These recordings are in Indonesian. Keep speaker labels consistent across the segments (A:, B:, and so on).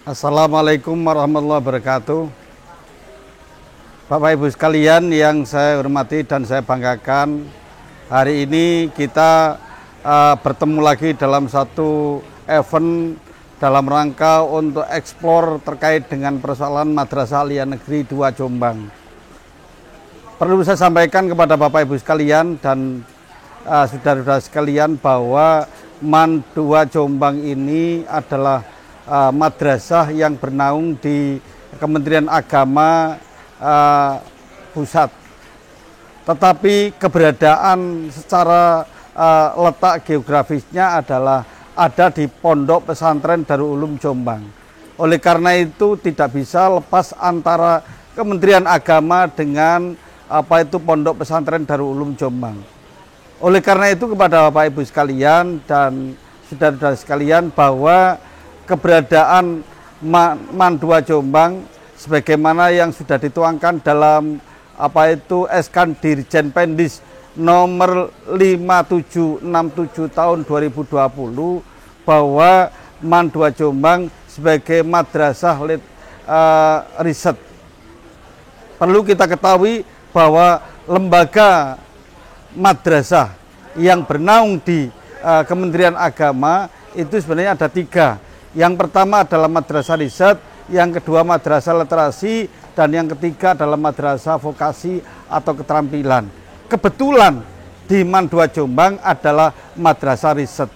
A: Assalamualaikum warahmatullahi wabarakatuh. Bapak Ibu sekalian yang saya hormati dan saya banggakan, hari ini kita bertemu lagi dalam satu event dalam rangka untuk eksplor terkait dengan persoalan Madrasah Aliyah Negeri 2 Jombang. Perlu saya sampaikan kepada Bapak Ibu sekalian dan saudara-saudara sekalian bahwa MAN 2 Jombang ini adalah madrasah yang bernaung di Kementerian Agama pusat, tetapi keberadaan secara letak geografisnya adalah ada di Pondok Pesantren Darul Ulum Jombang. Oleh karena itu tidak bisa lepas antara Kementerian Agama dengan Pondok Pesantren Darul Ulum Jombang. Oleh karena itu kepada Bapak Ibu sekalian dan saudara-saudara sekalian bahwa keberadaan MAN 2 Jombang sebagaimana yang sudah dituangkan dalam SK Dirjen Pendis nomor 5767 tahun 2020 bahwa MAN 2 Jombang sebagai madrasah riset. Perlu kita ketahui bahwa lembaga madrasah yang bernaung di Kementerian Agama itu sebenarnya ada 3. Yang pertama adalah madrasah riset, yang kedua madrasah literasi, dan yang ketiga adalah madrasah vokasi atau keterampilan. Kebetulan di MAN 2 Jombang adalah madrasah riset.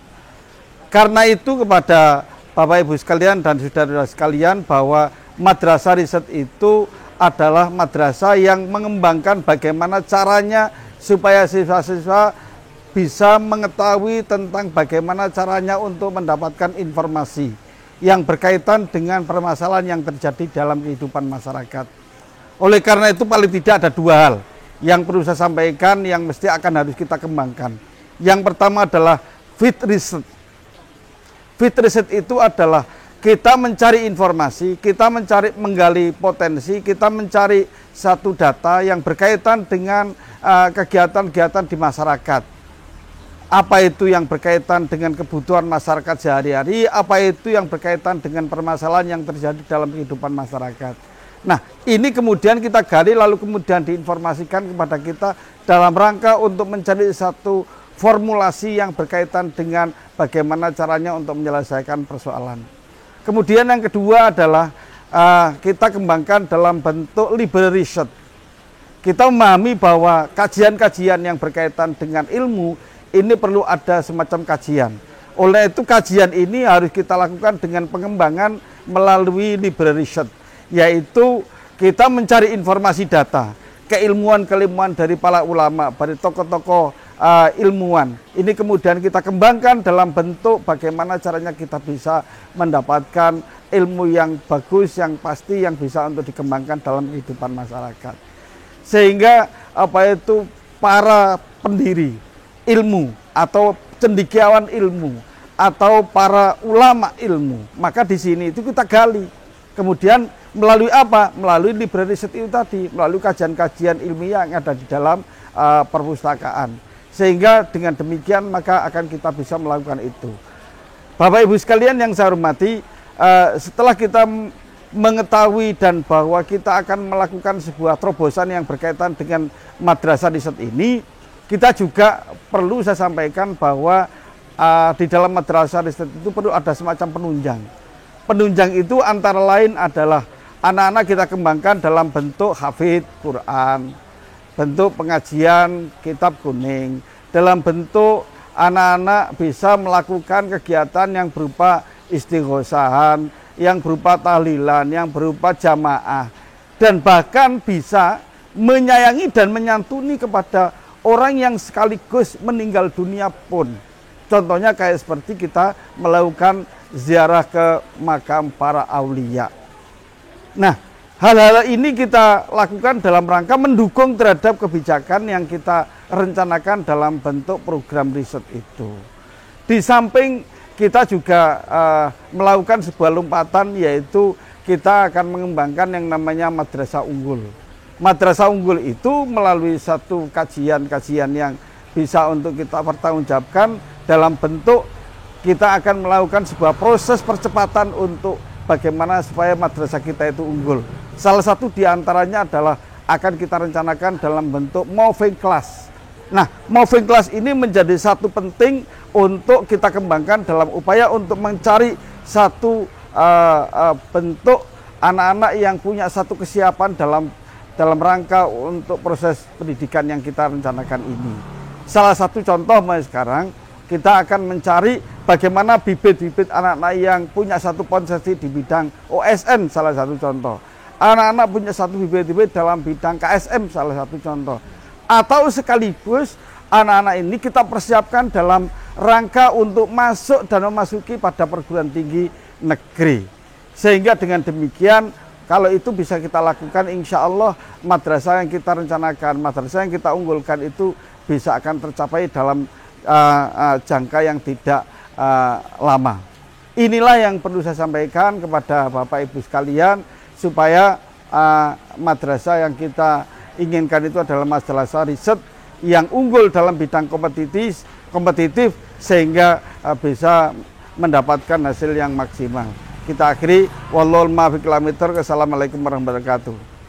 A: Karena itu kepada Bapak Ibu sekalian dan saudara-saudara sekalian bahwa madrasah riset itu adalah madrasah yang mengembangkan bagaimana caranya supaya siswa-siswa bisa mengetahui tentang bagaimana caranya untuk mendapatkan informasi yang berkaitan dengan permasalahan yang terjadi dalam kehidupan masyarakat. Oleh karena itu paling tidak ada 2 hal yang perlu saya sampaikan yang mesti akan harus kita kembangkan. Yang pertama adalah field research. Field research itu adalah kita mencari informasi, kita menggali potensi, kita mencari satu data yang berkaitan dengan kegiatan-kegiatan di masyarakat. Apa itu yang berkaitan dengan kebutuhan masyarakat sehari-hari, apa itu yang berkaitan dengan permasalahan yang terjadi dalam kehidupan masyarakat. Nah, ini kemudian kita gali lalu kemudian diinformasikan kepada kita dalam rangka untuk mencari satu formulasi yang berkaitan dengan bagaimana caranya untuk menyelesaikan persoalan. Kemudian yang kedua adalah kita kembangkan dalam bentuk library research. Kita memahami bahwa kajian-kajian yang berkaitan dengan ilmu ini perlu ada semacam kajian. Oleh itu kajian ini harus kita lakukan dengan pengembangan melalui library research, yaitu kita mencari informasi data, keilmuan-keilmuan dari para ulama, dari tokoh-tokoh ilmuwan. Ini kemudian kita kembangkan dalam bentuk bagaimana caranya kita bisa mendapatkan ilmu yang bagus, yang pasti, yang bisa untuk dikembangkan dalam kehidupan masyarakat. Sehingga para pendiri ilmu atau cendekiawan ilmu atau para ulama ilmu, maka di sini itu kita gali. Kemudian melalui apa? Melalui library research itu tadi, melalui kajian-kajian ilmiah yang ada di dalam perpustakaan. Sehingga dengan demikian maka akan kita bisa melakukan itu. Bapak Ibu sekalian yang saya hormati, setelah kita mengetahui dan bahwa kita akan melakukan sebuah terobosan yang berkaitan dengan madrasah riset ini, kita juga perlu saya sampaikan bahwa di dalam madrasah riset itu perlu ada semacam penunjang. Penunjang itu antara lain adalah anak-anak kita kembangkan dalam bentuk hafidz Quran, bentuk pengajian kitab kuning, dalam bentuk anak-anak bisa melakukan kegiatan yang berupa istighosahan, yang berupa tahlilan, yang berupa jamaah, dan bahkan bisa menyayangi dan menyantuni kepada orang yang sekaligus meninggal dunia pun. Contohnya kayak seperti kita melakukan ziarah ke makam para aulia. Nah, hal-hal ini kita lakukan dalam rangka mendukung terhadap kebijakan yang kita rencanakan dalam bentuk program riset itu. Di samping kita juga melakukan sebuah lompatan, yaitu kita akan mengembangkan yang namanya madrasah unggul. Madrasah unggul itu melalui satu kajian-kajian yang bisa untuk kita pertanggungjawabkan dalam bentuk kita akan melakukan sebuah proses percepatan untuk bagaimana supaya madrasah kita itu unggul. Salah satu diantaranya adalah akan kita rencanakan dalam bentuk moving class. Nah, moving class ini menjadi satu penting untuk kita kembangkan dalam upaya untuk mencari satu bentuk anak-anak yang punya satu kesiapan dalam rangka untuk proses pendidikan yang kita rencanakan ini. Salah satu contoh sekarang kita akan mencari bagaimana bibit-bibit anak-anak yang punya satu konsepsi di bidang OSN, salah satu contoh. Anak-anak punya satu bibit-bibit dalam bidang KSM, salah satu contoh. Atau sekaligus anak-anak ini kita persiapkan dalam rangka untuk masuk dan memasuki pada perguruan tinggi negeri. Sehingga dengan demikian, kalau itu bisa kita lakukan, insya Allah madrasah yang kita rencanakan, madrasah yang kita unggulkan itu bisa akan tercapai dalam jangka yang tidak lama. Inilah yang perlu saya sampaikan kepada Bapak Ibu sekalian, supaya madrasah yang kita inginkan itu adalah madrasah riset yang unggul dalam bidang kompetitif sehingga bisa mendapatkan hasil yang maksimal. Kita akhiri, wallahul muwaffiq ila aqwamit thoriq. Assalamualaikum warahmatullahi wabarakatuh.